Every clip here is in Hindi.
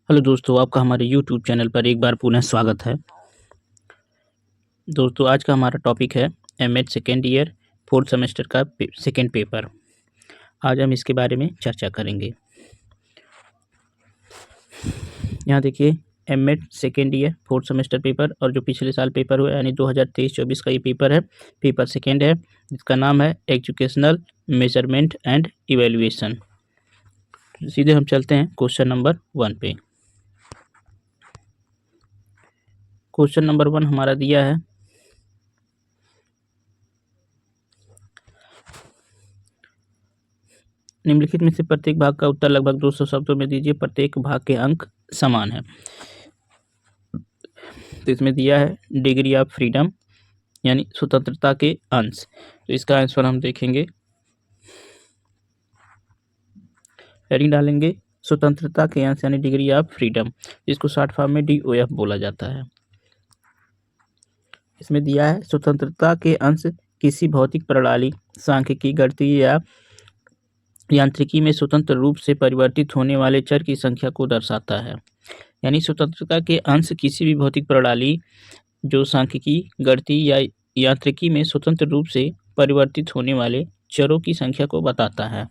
हेलो दोस्तों, आपका हमारे यूट्यूब चैनल पर एक बार पुनः स्वागत है। दोस्तों, आज का हमारा टॉपिक है MEd second year fourth semester का सेकेंड पेपर। आज हम इसके बारे में चर्चा करेंगे। यहाँ देखिए, MEd second year fourth semester paper और जो पिछले साल पेपर हुआ यानी 2023-24 का ये पेपर है, पेपर सेकेंड है, जिसका नाम है एजुकेशनल मेजरमेंट एंड इवेल्युएशन। सीधे हम चलते हैं क्वेश्चन नंबर 1 पे। क्वेश्चन नंबर 1 हमारा दिया है, निम्नलिखित में से प्रत्येक भाग का उत्तर लगभग 200 शब्दों में दीजिए। प्रत्येक भाग के अंक समान है। तो इसमें दिया है डिग्री ऑफ फ्रीडम यानी स्वतंत्रता के अंश। तो इसका आंसर हम देखेंगे, हेडिंग डालेंगे स्वतंत्रता के अंश यानी डिग्री ऑफ फ्रीडम, जिसको शॉर्ट फॉर्म में DOF बोला जाता है। इसमें दिया है स्वतंत्रता के अंश किसी भौतिक प्रणाली, सांख्यिकी, गणितीय या यांत्रिकी में स्वतंत्र रूप से परिवर्तित होने वाले चर की संख्या को दर्शाता है। यानी स्वतंत्रता के अंश किसी भी भौतिक प्रणाली जो सांख्यिकी, गणितीय या यांत्रिकी में स्वतंत्र रूप से परिवर्तित होने वाले चरों की संख्या को बताता है।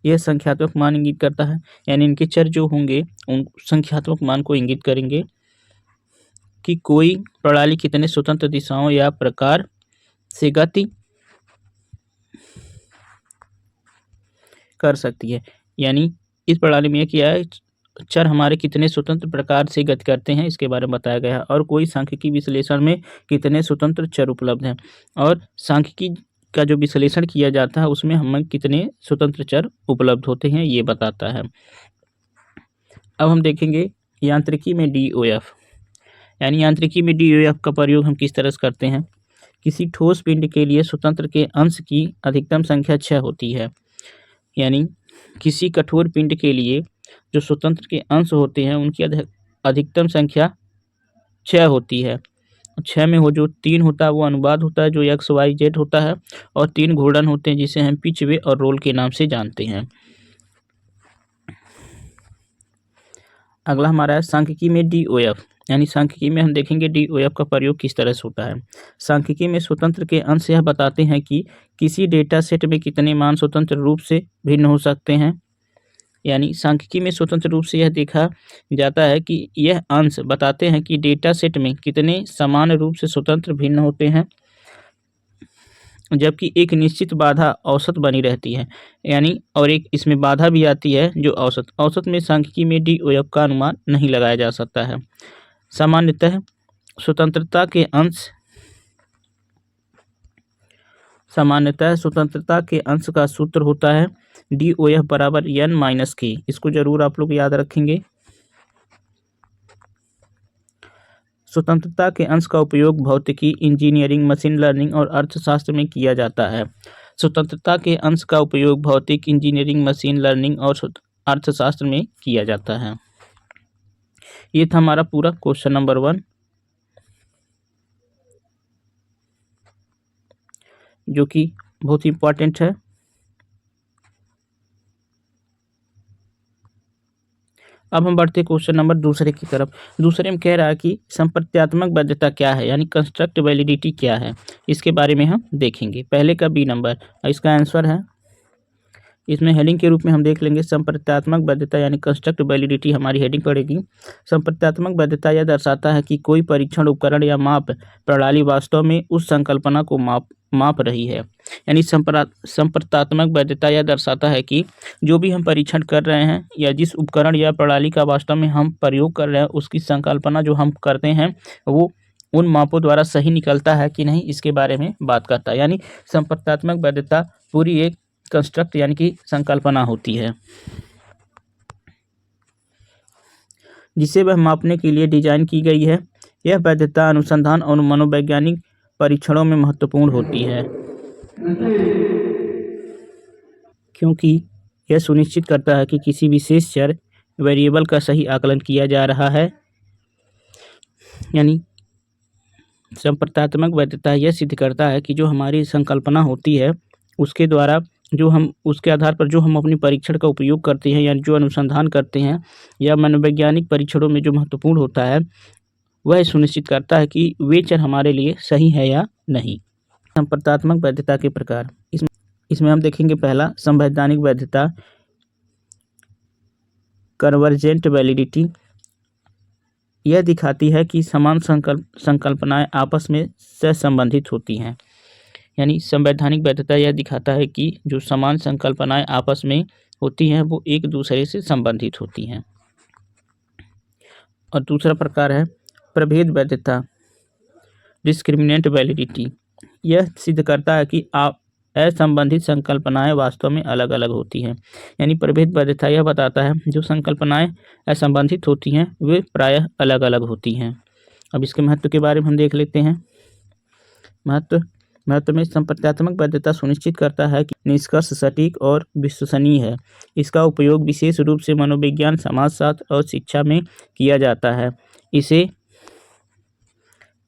यह संख्यात्मक मान इंगित करता है, यानी इनके चर जो होंगे उन संख्यात्मक मान को इंगित करेंगे कि कोई प्रणाली कितने स्वतंत्र दिशाओं या प्रकार से गति कर सकती है। यानी इस प्रणाली में किया है, चर हमारे कितने स्वतंत्र प्रकार से गति करते हैं इसके बारे में बताया गया है, और कोई सांख्यिकी विश्लेषण में कितने स्वतंत्र चर उपलब्ध हैं, और सांख्यिकी का जो विश्लेषण किया जाता है उसमें हमें कितने स्वतंत्र चर उपलब्ध होते हैं ये बताता है। अब हम देखेंगे यांत्रिकी में DOF, यानी यांत्रिकी में DOF का प्रयोग हम किस तरह से करते हैं। किसी ठोस पिंड के लिए स्वतंत्र के अंश की अधिकतम संख्या 6 होती है। यानी किसी कठोर पिंड के लिए जो स्वतंत्र के अंश होते हैं उनकी अधिकतम संख्या 6 होती है। 6 में वो जो 3 होता है वो अनुपात होता है जो XYZ होता है, और 3 घूर्णन होते हैं जिसे हम पिच, वे और रोल के नाम से जानते हैं। अगला हमारा है सांख्यिकी में DOF, यानी सांख्यिकी में हम देखेंगे DOF का प्रयोग किस तरह से होता है। सांख्यिकी में स्वतंत्र के अंश यह बताते हैं कि किसी डेटा सेट में कितने मान स्वतंत्र रूप से भिन्न हो सकते हैं। यानी सांख्यिकी में स्वतंत्र रूप से यह देखा जाता है कि यह अंश बताते हैं कि डेटा सेट में कितने समान रूप से स्वतंत्र भिन्न होते हैं, जबकि एक निश्चित बाधा औसत बनी रहती है। यानी और एक इसमें बाधा भी आती है जो औसत में सांख्यिकी में DOF का अनुमान नहीं लगाया जा सकता है। सामान्यतः स्वतंत्रता के अंश का सूत्र होता है DOF बराबर N-K। इसको जरूर आप लोग याद रखेंगे। स्वतंत्रता के अंश का उपयोग भौतिकी, इंजीनियरिंग, मशीन लर्निंग और अर्थशास्त्र में किया जाता है। स्वतंत्रता के अंश का उपयोग भौतिक, इंजीनियरिंग, मशीन लर्निंग और अर्थशास्त्र में किया जाता है। ये था हमारा पूरा क्वेश्चन नंबर 1, जो कि बहुत इंपॉर्टेंट है। अब हम बढ़ते क्वेश्चन नंबर दूसरे की तरफ। दूसरे में कह रहा है कि संप्रत्यात्मक वैधता क्या है, यानी कंस्ट्रक्ट वैलिडिटी क्या है, इसके बारे में हम देखेंगे। पहले का B नंबर, इसका आंसर है, इसमें हेडिंग के रूप में हम देख लेंगे संप्रत्यात्मक वैधता यानी कंस्ट्रक्ट वैलिडिटी हमारी हेडिंग पड़ेगी। संप्रत्यात्मक वैधता यह दर्शाता है कि कोई परीक्षण उपकरण या माप प्रणाली वास्तव में उस संकल्पना को माप रही है। यानी संप्रत्यात्मक वैधता यह दर्शाता है कि जो भी हम परीक्षण कर रहे हैं या जिस उपकरण या प्रणाली का वास्तव में हम प्रयोग कर रहे हैं उसकी संकल्पना जो हम करते हैं वो उन मापों द्वारा सही निकलता है कि नहीं, इसके बारे में बात करता है। यानी संप्रत्यात्मक वैधता पूरी एक कंस्ट्रक्ट यानी कि संकल्पना होती है जिसे वह मापने के लिए डिजाइन की गई है। यह वैधता अनुसंधान और मनोवैज्ञानिक परीक्षणों में महत्वपूर्ण होती है, क्योंकि यह सुनिश्चित करता है कि किसी विशेष चर वेरिएबल का सही आकलन किया जा रहा है। यानी संप्रत्यात्मक वैधता यह सिद्ध करता है कि जो हमारी संकल्पना होती है उसके द्वारा जो हम उसके आधार पर जो हम अपनी परीक्षण का उपयोग करते हैं, यानी जो अनुसंधान करते हैं या मनोवैज्ञानिक परीक्षणों में जो महत्वपूर्ण होता है, वह सुनिश्चित करता है कि वे चर हमारे लिए सही है या नहीं। संप्रत्यात्मक वैधता के प्रकार, इसमें हम देखेंगे पहला संवैधानिक वैधता, कन्वर्जेंट वैलिडिटी। यह दिखाती है कि समान संकल्पनाएं आपस में सहसंबंधित होती हैं। यानी संवैधानिक वैधता यह दिखाता है कि जो समान संकल्पनाएं आपस में होती हैं वो एक दूसरे से संबंधित होती हैं। और दूसरा प्रकार है प्रभेद वैधता, डिस्क्रिमिनेंट वैलिडिटी। यह सिद्ध करता है कि असंबंधित संकल्पनाएं वास्तव में अलग अलग होती हैं। यानी प्रभेद वैधता यह बताता है जो संकल्पनाएं असंबंधित होती हैं वे प्रायः अलग अलग होती हैं। अब इसके महत्व के बारे में हम देख लेते हैं। महत्व में संप्रत्यात्मक वैधता सुनिश्चित करता है कि निष्कर्ष सटीक और विश्वसनीय है। इसका उपयोग विशेष रूप से मनोविज्ञान, समाजशास्त्र और शिक्षा में किया जाता है।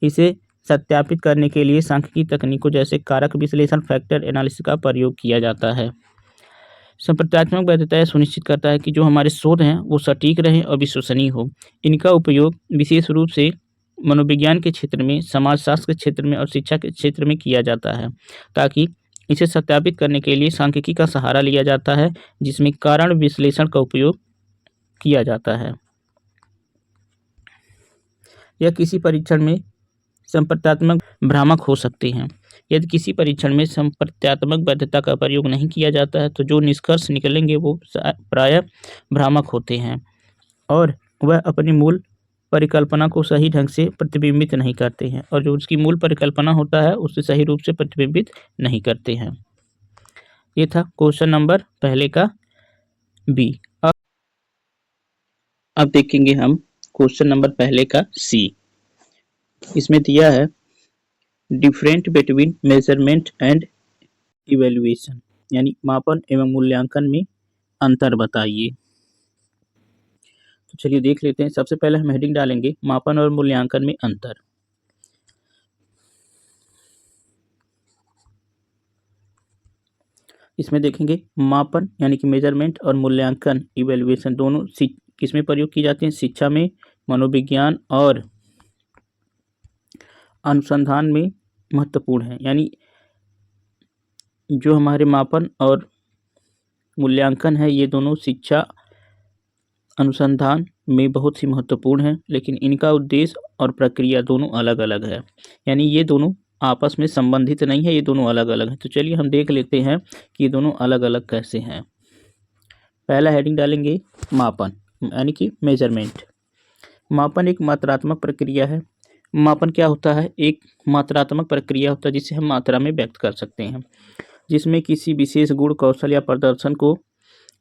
इसे सत्यापित करने के लिए सांख्यिकीय तकनीकों जैसे कारक विश्लेषण, फैक्टर एनालिसिस का प्रयोग किया जाता है। संप्रत्यात्मक वैधता यह सुनिश्चित करता है कि जो हमारे शोध हैं वो सटीक रहें और विश्वसनीय हो। इनका उपयोग विशेष रूप से मनोविज्ञान के क्षेत्र में, समाजशास्त्र के क्षेत्र में और शिक्षा के क्षेत्र में किया जाता है, ताकि इसे सत्यापित करने के लिए सांख्यिकी का सहारा लिया जाता है, जिसमें कारण विश्लेषण का उपयोग किया जाता है। यह किसी परीक्षण में संप्रत्यात्मक भ्रामक हो सकते हैं। यदि किसी परीक्षण में संप्रत्यात्मक वैधता का प्रयोग नहीं किया जाता है तो जो निष्कर्ष निकलेंगे वो प्रायः भ्रामक होते हैं और वह अपनी मूल परिकल्पना को सही ढंग से प्रतिबिंबित नहीं करते हैं, और जो उसकी मूल परिकल्पना होता है उससे सही रूप से प्रतिबिंबित नहीं करते हैं। ये था क्वेश्चन नंबर पहले का बी। अब देखेंगे हम क्वेश्चन नंबर पहले का सी। इसमें दिया है different between measurement and evaluation, यानी मापन एवं मूल्यांकन में अंतर बताइए। तो चलिए देख लेते हैं। सबसे पहले हम हेडिंग डालेंगे मापन और मूल्यांकन में अंतर। इसमें देखेंगे मापन यानी कि मेजरमेंट और मूल्यांकन इवैल्यूएशन दोनों किसमें प्रयोग की जाती हैं? शिक्षा में, मनोविज्ञान और अनुसंधान में महत्वपूर्ण है। यानी जो हमारे मापन और मूल्यांकन है ये दोनों शिक्षा, अनुसंधान में बहुत ही महत्वपूर्ण है, लेकिन इनका उद्देश्य और प्रक्रिया दोनों अलग अलग है। यानी ये दोनों आपस में संबंधित नहीं है, ये दोनों अलग अलग हैं। तो चलिए हम देख लेते हैं कि ये दोनों अलग अलग कैसे हैं। पहला हेडिंग डालेंगे मापन यानी कि मेजरमेंट। मापन एक मात्रात्मक प्रक्रिया है। मापन क्या होता है? एक मात्रात्मक प्रक्रिया होता है जिसे हम मात्रा में व्यक्त कर सकते हैं, जिसमें किसी विशेष गुण, कौशल या प्रदर्शन को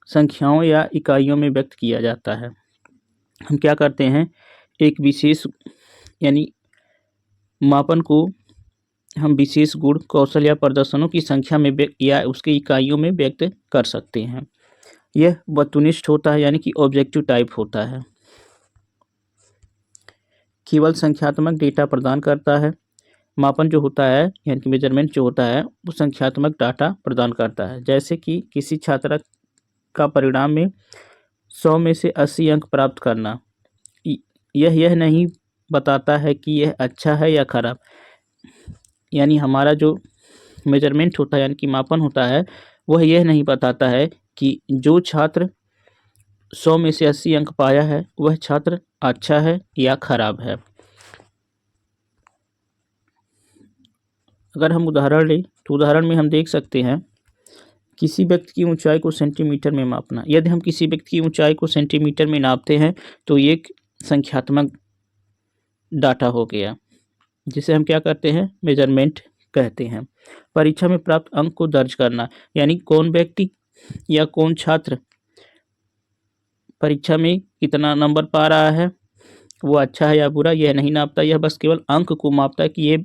संख्याओं या इकाइयों में व्यक्त किया जाता है। हम क्या करते हैं? एक विशेष यानी मापन को हम विशेष गुण, कौशल या प्रदर्शनों की संख्या में या उसके इकाइयों में व्यक्त कर सकते हैं। यह वस्तुनिष्ठ होता है यानी कि ऑब्जेक्टिव टाइप होता है। केवल संख्यात्मक डेटा प्रदान करता है। मापन जो होता है यानी कि मेजरमेंट जो होता है वो संख्यात्मक डाटा प्रदान करता है। जैसे कि किसी छात्र का परिणाम में 100 में से 80 अंक प्राप्त करना, यह नहीं बताता है कि यह अच्छा है या खराब। यानी हमारा जो मेजरमेंट होता है यानी कि मापन होता है वह यह नहीं बताता है कि जो छात्र 100 में से 80 अंक पाया है वह छात्र अच्छा है या खराब है। अगर हम उदाहरण लें तो उदाहरण में हम देख सकते हैं किसी व्यक्ति की ऊंचाई को सेंटीमीटर में मापना। यदि हम किसी व्यक्ति की ऊंचाई को सेंटीमीटर में नापते हैं तो ये एक संख्यात्मक डाटा हो गया, जिसे हम क्या करते हैं? मेजरमेंट कहते हैं। परीक्षा में प्राप्त अंक को दर्ज करना, यानी कौन व्यक्ति या कौन छात्र परीक्षा में कितना नंबर पा रहा है, वो अच्छा है या बुरा, यह नहीं नापता। यह बस केवल अंक को मापता है कि ये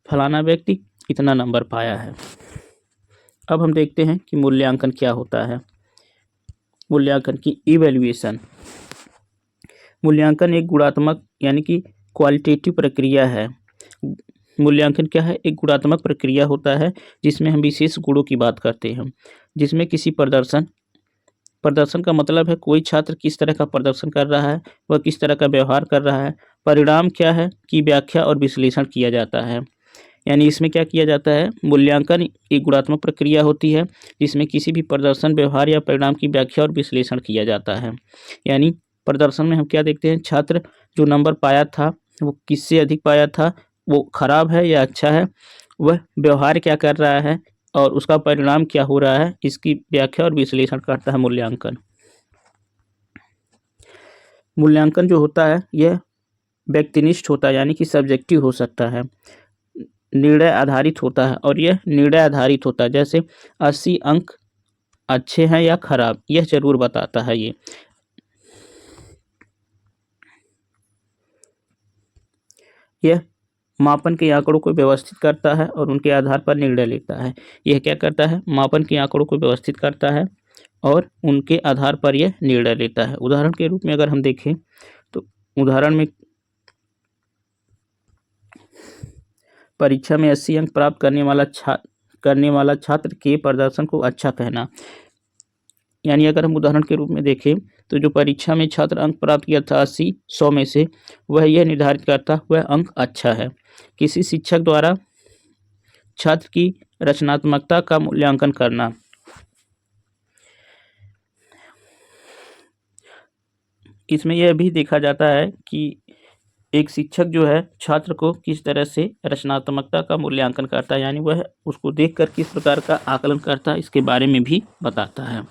फलाना व्यक्ति इतना नंबर पाया है। अब हम देखते हैं कि मूल्यांकन क्या होता है। मूल्यांकन की इवैल्यूएशन। मूल्यांकन एक गुणात्मक यानी कि क्वालिटेटिव प्रक्रिया है। मूल्यांकन क्या है? एक गुणात्मक प्रक्रिया होता है जिसमें हम विशेष गुणों की बात करते हैं, जिसमें किसी प्रदर्शन का मतलब है कोई छात्र किस तरह का प्रदर्शन कर रहा है, वह किस तरह का व्यवहार कर रहा है। परिणाम क्या है? की व्याख्या और विश्लेषण किया जाता है। यानी इसमें क्या किया जाता है? मूल्यांकन एक गुणात्मक प्रक्रिया होती है जिसमें किसी भी प्रदर्शन, व्यवहार या परिणाम की व्याख्या और विश्लेषण किया जाता है। यानी प्रदर्शन में हम क्या देखते हैं? छात्र जो नंबर पाया था वो किससे अधिक पाया था, वो खराब है या अच्छा है, वह व्यवहार क्या कर रहा है और उसका परिणाम क्या हो रहा है, इसकी व्याख्या और विश्लेषण करता है मूल्यांकन। मूल्यांकन जो होता है यह व्यक्तिनिष्ठ होता है, यानी कि सब्जेक्टिव हो सकता है, निर्णय आधारित होता है, और यह निर्णय आधारित होता है। जैसे 80 अंक अच्छे हैं या खराब, यह जरूर बताता है ये। यह मापन के आंकड़ों को व्यवस्थित करता है और उनके आधार पर निर्णय लेता है। यह क्या करता है? मापन के आंकड़ों को व्यवस्थित करता है और उनके आधार पर यह निर्णय लेता है। उदाहरण के रूप में अगर हम देखें तो उदाहरण में परीक्षा में 80 अंक प्राप्त करने वाला छात्र के प्रदर्शन को अच्छा कहना। यानी अगर हम उदाहरण के रूप में देखें तो जो परीक्षा में छात्र अंक प्राप्त किया था 80 100 में से, वह यह निर्धारित करता वह अंक अच्छा है। किसी शिक्षक द्वारा छात्र की रचनात्मकता का मूल्यांकन करना। इसमें यह भी देखा जाता है कि एक शिक्षक जो है छात्र को किस तरह से रचनात्मकता का मूल्यांकन करता है, यानी वह उसको देखकर किस प्रकार का आकलन करता है, इसके बारे में भी बताता है।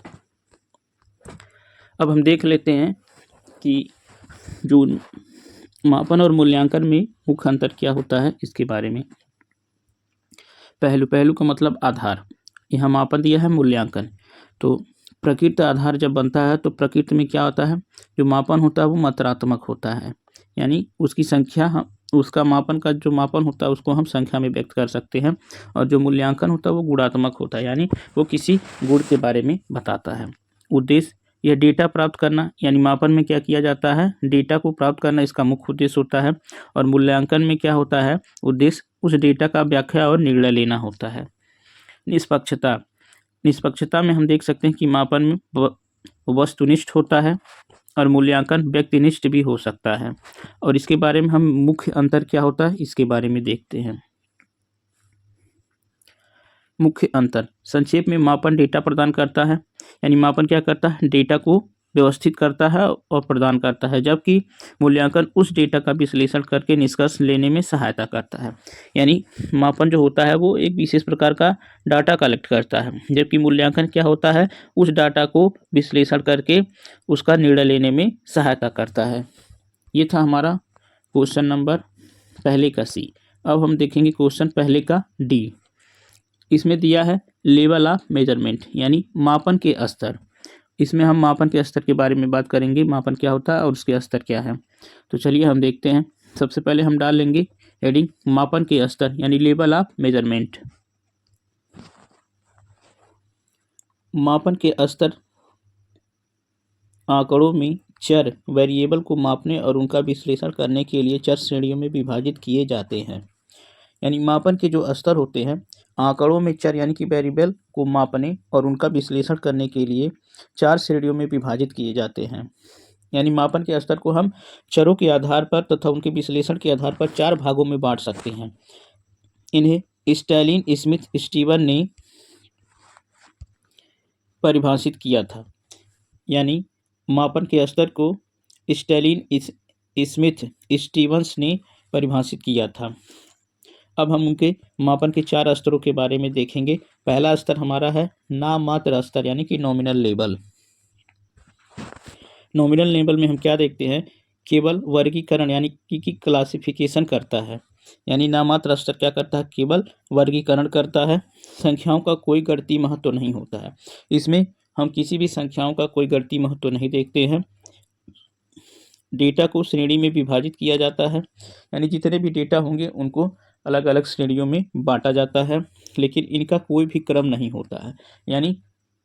अब हम देख लेते हैं कि जो मापन और मूल्यांकन में मुख्य अंतर क्या होता है, इसके बारे में। पहलू का मतलब आधार। यहाँ मापन दिया है मूल्यांकन। तो प्रकृत आधार जब बनता है तो प्रकृति में क्या होता है? जो मापन होता है वो मात्रात्मक होता है, यानी उसकी संख्या, उसका मापन का जो मापन होता है उसको हम संख्या में व्यक्त कर सकते हैं। और जो मूल्यांकन होता है वो गुणात्मक होता है, यानी वो किसी गुण के बारे में बताता है। उद्देश्य, यह डेटा प्राप्त करना, यानी मापन में क्या किया जाता है? डेटा को प्राप्त करना इसका मुख्य उद्देश्य होता है। और मूल्यांकन में क्या होता है? उद्देश्य उस डेटा का व्याख्या और निर्णय लेना होता है। निष्पक्षता में हम देख सकते हैं कि मापन में वस्तुनिष्ठ होता है और मूल्यांकन व्यक्तिनिष्ठ भी हो सकता है। और इसके बारे में हम मुख्य अंतर क्या होता है इसके बारे में देखते हैं। मुख्य अंतर, संक्षेप में मापन डेटा प्रदान करता है, यानी मापन क्या करता है? डेटा को व्यवस्थित करता है और प्रदान करता है, जबकि मूल्यांकन उस डेटा का विश्लेषण करके निष्कर्ष लेने में सहायता करता है। यानी मापन जो होता है वो एक विशेष प्रकार का डाटा कलेक्ट करता है, जबकि मूल्यांकन क्या होता है? उस डाटा को विश्लेषण करके उसका निर्णय लेने में सहायता करता है। ये था हमारा क्वेश्चन नंबर पहले का सी। अब हम देखेंगे क्वेश्चन पहले का डी। इसमें दिया है लेवल ऑफ मेजरमेंट, यानी मापन के स्तर। इसमें हम मापन के स्तर के बारे में बात करेंगे, मापन क्या होता है और उसके स्तर क्या है। तो चलिए हम देखते हैं। सबसे पहले हम डाल लेंगे हेडिंग मापन के स्तर, यानी लेवल ऑफ मेजरमेंट। मापन के स्तर आंकड़ों में चर वेरिएबल को मापने और उनका विश्लेषण करने के लिए चर श्रेणियों में विभाजित किए जाते हैं। यानी मापन के जो स्तर होते हैं आंकड़ों में चर यानी कि वेरिएबल को मापने और उनका विश्लेषण करने के लिए 4 श्रेणियों में विभाजित किए जाते हैं। यानी मापन के स्तर को हम चरों के आधार पर तथा उनके विश्लेषण के आधार पर 4 भागों में बांट सकते हैं। इन्हें स्टैलिन स्मिथ स्टीवन ने परिभाषित किया था। यानी मापन के स्तर को स्टैलिन स्मिथ स्टीवंस ने परिभाषित किया था। अब हम उनके मापन के 4 स्तरों के बारे में देखेंगे। पहला स्तर हमारा है नाममात्र स्तर, यानी कि नॉमिनल लेवल। नॉमिनल लेवल में हम क्या देखते हैं? केवल वर्गीकरण यानी कि क्लासिफिकेशन करता है। यानी नाममात्र स्तर क्या करता है? केवल वर्गीकरण करता है, संख्याओं का कोई गणितीय महत्व नहीं होता है। इसमें हम किसी भी संख्याओं का कोई गणितीय महत्व नहीं देखते हैं। डेटा को श्रेणी में विभाजित किया जाता है, यानी जितने भी डेटा होंगे उनको अलग अलग श्रेणियों में बांटा जाता है, लेकिन इनका कोई भी क्रम नहीं होता है। यानी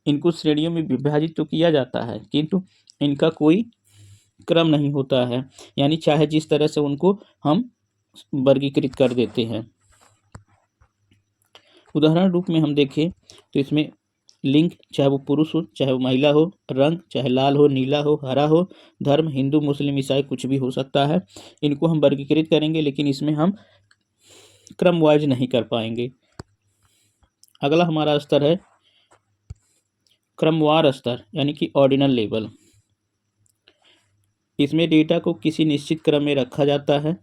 इनको श्रेणियों में विभाजित तो किया जाता है किंतु इनका कोई क्रम नहीं होता है, यानी चाहे जिस तरह से उनको हम वर्गीकृत कर देते हैं। उदाहरण रूप में हम देखें तो इसमें लिंग, चाहे वो पुरुष हो चाहे वो महिला हो, रंग चाहे लाल हो, नीला हो, हरा हो, धर्म हिंदू मुस्लिम ईसाई कुछ भी हो सकता है। इनको हम वर्गीकृत करेंगे, लेकिन इसमें हम क्रम वाइज नहीं कर पाएंगे। अगला हमारा स्तर है क्रमवार स्तर, यानी कि ऑर्डिनल लेवल। इसमें डेटा को किसी निश्चित क्रम में रखा जाता है,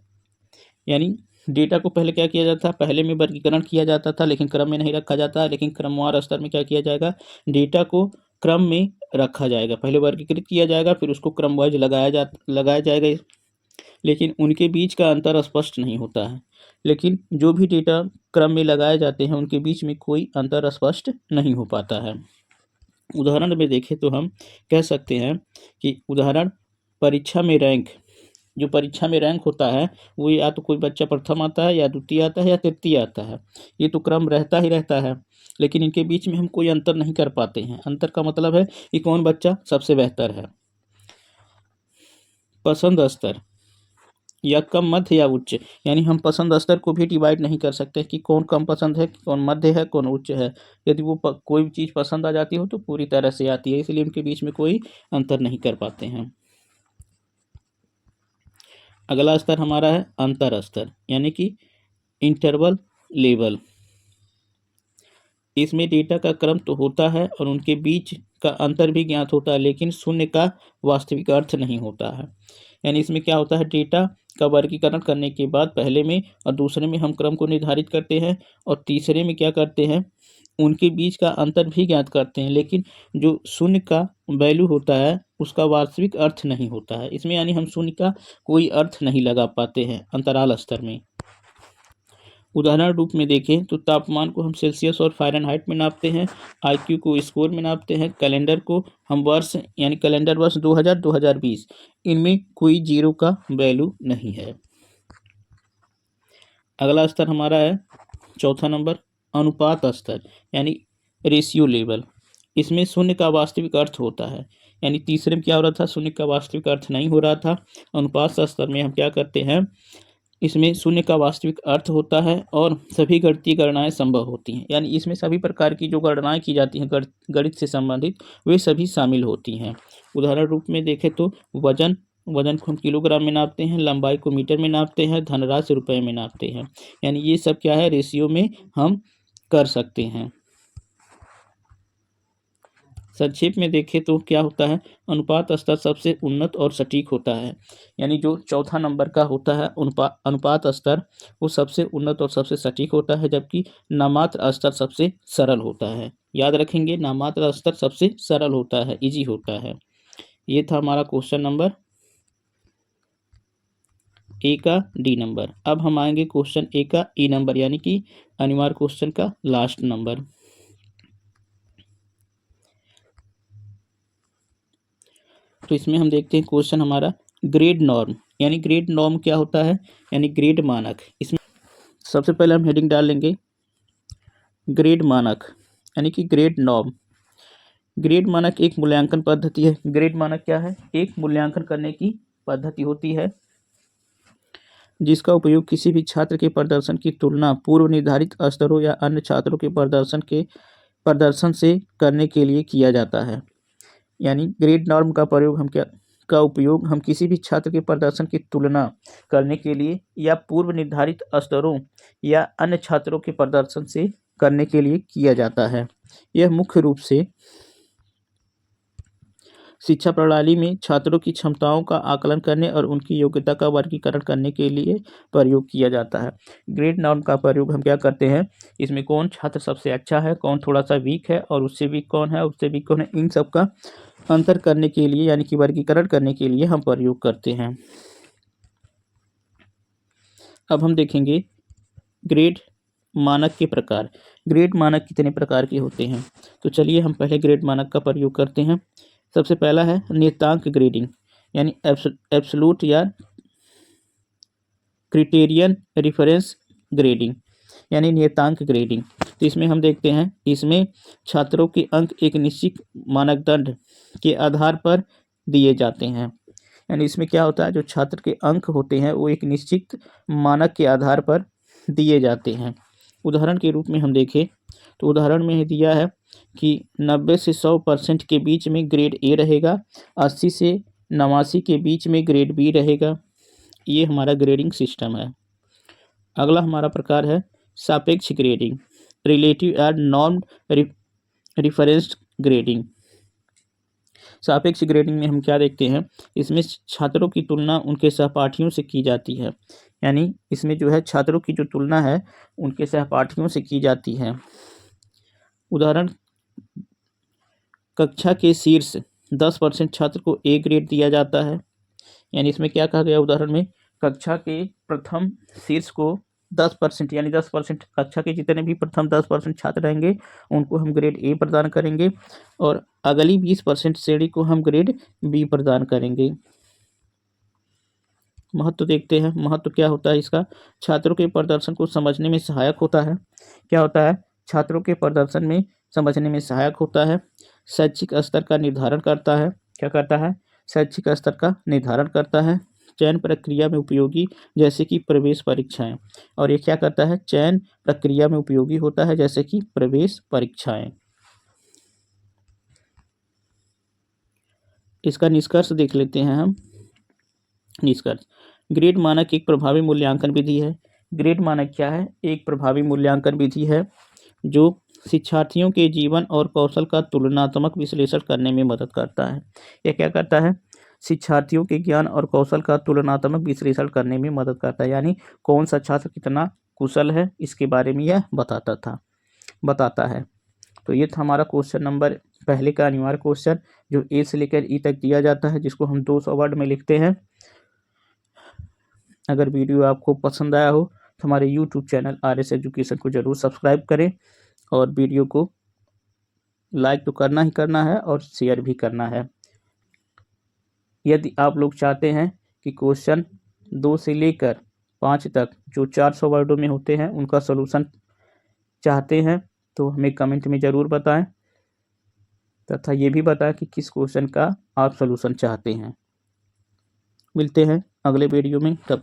यानी डेटा को पहले क्या किया जाता है, पहले में वर्गीकरण किया जाता था लेकिन क्रम में नहीं रखा जाता है। लेकिन क्रमवार स्तर में क्या किया जाएगा, डेटा को क्रम में रखा जाएगा, पहले वर्गीकृत किया जाएगा फिर उसको क्रम वाइज लगाया जाएगा, लेकिन उनके बीच का अंतर स्पष्ट नहीं होता है। लेकिन जो भी डेटा क्रम में लगाए जाते हैं उनके बीच में कोई अंतर स्पष्ट नहीं हो पाता है। उदाहरण में देखें तो हम कह सकते हैं कि उदाहरण परीक्षा में रैंक, जो परीक्षा में रैंक होता है वो या तो कोई बच्चा प्रथम आता है या द्वितीय आता है या तृतीय आता है, ये तो क्रम रहता ही रहता है, लेकिन इनके बीच में हम कोई अंतर नहीं कर पाते हैं। अंतर का मतलब है कि कौन बच्चा सबसे बेहतर है। पसंद स्तर या कम, मध्य या उच्च, यानी हम पसंद स्तर को भी डिवाइड नहीं कर सकते कि कौन कम पसंद है, कौन मध्य है, कौन उच्च है। यदि वो कोई भी चीज़ पसंद आ जाती हो तो पूरी तरह से आती है, इसलिए उनके बीच में कोई अंतर नहीं कर पाते हैं। अगला स्तर हमारा है अंतर स्तर, यानी कि इंटरवल लेवल। इसमें डेटा का क्रम तो होता है और उनके बीच का अंतर भी ज्ञात होता है, लेकिन शून्य का वास्तविक अर्थ नहीं होता है। यानी इसमें क्या होता है, डेटा का वर्गीकरण करने के बाद पहले में और दूसरे में हम क्रम को निर्धारित करते हैं और तीसरे में क्या करते हैं, उनके बीच का अंतर भी ज्ञात करते हैं, लेकिन जो शून्य का वैल्यू होता है उसका वास्तविक अर्थ नहीं होता है। इसमें यानी हम शून्य का कोई अर्थ नहीं लगा पाते हैं अंतराल स्तर में। उदाहरण रूप में देखें तो तापमान को हम सेल्सियस और फ़ारेनहाइट में नापते हैं, आईक्यू को स्कोर में नापते हैं, कैलेंडर को हम वर्ष यानी कैलेंडर वर्ष 2000-2020, इनमें कोई जीरो का वैल्यू नहीं है। अगला स्तर हमारा है चौथा नंबर अनुपात स्तर, यानी रेशियो लेवल। इसमें शून्य का वास्तविक अर्थ होता है, यानी तीसरे में क्या हो रहा था, शून्य का वास्तविक अर्थ नहीं हो रहा था। अनुपात स्तर में हम क्या करते हैं, इसमें शून्य का वास्तविक अर्थ होता है और सभी गणितीय गणनाएं संभव होती हैं, यानी इसमें सभी प्रकार की जो गणनाएं की जाती हैं गणित से संबंधित वे सभी शामिल होती हैं। उदाहरण रूप में देखें तो वजन को हम किलोग्राम में नापते हैं, लंबाई को मीटर में नापते हैं, धनराशि रुपए में नापते हैं, यानी ये सब क्या है, रेशियो में हम कर सकते हैं। संक्षेप में देखें तो क्या होता है, अनुपात स्तर सबसे उन्नत और सटीक होता है, यानी जो चौथा नंबर का होता है अनुपात स्तर वो सबसे उन्नत और सबसे सटीक होता है, जबकि नामात्र स्तर सबसे सरल होता है। याद रखेंगे, नामात्र स्तर सबसे सरल होता है, इजी होता है। ये था हमारा क्वेश्चन नंबर ए का डी नंबर। अब हम आएंगे क्वेश्चन ए का ई नंबर, यानी कि अनिवार्य क्वेश्चन का लास्ट नंबर। तो इसमें हम देखते हैं क्वेश्चन हमारा ग्रेड नॉर्म, यानी ग्रेड नॉर्म क्या होता है, यानी ग्रेड मानक। इसमें सबसे पहले हम हेडिंग डाल लेंगे ग्रेड मानक, यानी कि ग्रेड नॉर्म। ग्रेड मानक एक मूल्यांकन पद्धति है। ग्रेड मानक क्या है, एक मूल्यांकन करने की पद्धति होती है जिसका उपयोग किसी भी छात्र के प्रदर्शन की तुलना पूर्व निर्धारित स्तरों या अन्य छात्रों के प्रदर्शन से करने के लिए किया जाता है। यानी ग्रेड नॉर्म का उपयोग हम किसी भी छात्र के प्रदर्शन की तुलना करने के लिए या पूर्व निर्धारित स्तरों या अन्य छात्रों के प्रदर्शन से करने के लिए किया जाता है। यह मुख्य रूप से शिक्षा प्रणाली में छात्रों की क्षमताओं का आकलन करने और उनकी योग्यता का वर्गीकरण करने के लिए प्रयोग किया जाता है। ग्रेड नॉर्म का प्रयोग हम क्या करते हैं, इसमें कौन छात्र सबसे अच्छा है, कौन थोड़ा सा वीक है और उससे वीक कौन है, उससे वीक कौन है, इन सब का अंतर करने के लिए यानी कि वर्गीकरण करने के लिए हम प्रयोग करते हैं। अब हम देखेंगे ग्रेड मानक के प्रकार। ग्रेड मानक कितने प्रकार के होते हैं, तो चलिए हम पहले ग्रेड मानक का प्रयोग करते हैं। सबसे पहला है नियतांक ग्रेडिंग, यानी एब्सोल्यूट या क्राइटेरियन रेफरेंस ग्रेडिंग, यानी नियतांक ग्रेडिंग। तो इसमें हम देखते हैं, इसमें छात्रों के अंक एक निश्चित मानदंड के आधार पर दिए जाते हैं। यानी इसमें क्या होता है, जो छात्र के अंक होते हैं वो एक निश्चित मानक के आधार पर दिए जाते हैं। उदाहरण के रूप में हम देखें तो उदाहरण में दिया है कि 90 से 100% के बीच में ग्रेड ए रहेगा, 80 से 89 के बीच में ग्रेड बी रहेगा। ये हमारा ग्रेडिंग सिस्टम है। अगला हमारा प्रकार है सापेक्ष grading, relative and non referenced grading. सापेक्ष ग्रेडिंग में हम क्या देखते हैं, इसमें छात्रों की तुलना उनके सहपाठियों से की जाती है, यानी इसमें जो है छात्रों की जो तुलना है उनके सहपाठियों से की जाती है। उदाहरण, कक्षा के शीर्ष 10% छात्र को ए ग्रेड दिया जाता है, यानी इसमें क्या कहा गया उदाहरण में, कक्षा के प्रथम शीर्ष को 10% यानी 10% कक्षा के जितने भी प्रथम 10% छात्र रहेंगे उनको हम ग्रेड ए प्रदान करेंगे और अगली 20% श्रेणी को हम ग्रेड बी प्रदान करेंगे। महत्व देखते हैं, महत्व क्या होता है इसका, छात्रों के प्रदर्शन को समझने में सहायक होता है। क्या होता है, छात्रों के प्रदर्शन में समझने में सहायक होता है, शैक्षिक स्तर का निर्धारण करता है। क्या करता है, शैक्षिक स्तर का निर्धारण करता है, चयन प्रक्रिया में उपयोगी जैसे कि प्रवेश परीक्षाएं, और ये क्या करता है, चयन प्रक्रिया में उपयोगी होता है जैसे कि प्रवेश परीक्षाएं। इसका निष्कर्ष देख लेते हैं हम। निष्कर्ष, ग्रेड मानक एक प्रभावी मूल्यांकन विधि है। ग्रेड मानक क्या है, एक प्रभावी मूल्यांकन विधि है जो शिक्षार्थियों के जीवन और कौशल का तुलनात्मक विश्लेषण करने में मदद करता है। यह क्या करता है, शिक्षार्थियों के ज्ञान और कौशल का तुलनात्मक विश्लेषण करने में मदद करता है, यानी कौन सा छात्र कितना कुशल है इसके बारे में यह बताता है। तो ये था हमारा क्वेश्चन नंबर पहले का अनिवार्य क्वेश्चन जो ए से लेकर ई तक दिया जाता है, जिसको हम 200 वर्ड में लिखते हैं। अगर वीडियो आपको पसंद आया हो तो हमारे यूट्यूब चैनल RS एजुकेशन को जरूर सब्सक्राइब करें और वीडियो को लाइक तो करना ही करना है और शेयर भी करना है। यदि आप लोग चाहते हैं कि क्वेश्चन 2 से लेकर 5 तक जो 400 वर्डों में होते हैं उनका सलूशन चाहते हैं तो हमें कमेंट में ज़रूर बताएं तथा ये भी बताएं कि किस क्वेश्चन का आप सलूशन चाहते हैं। मिलते हैं अगले वीडियो में, तब तक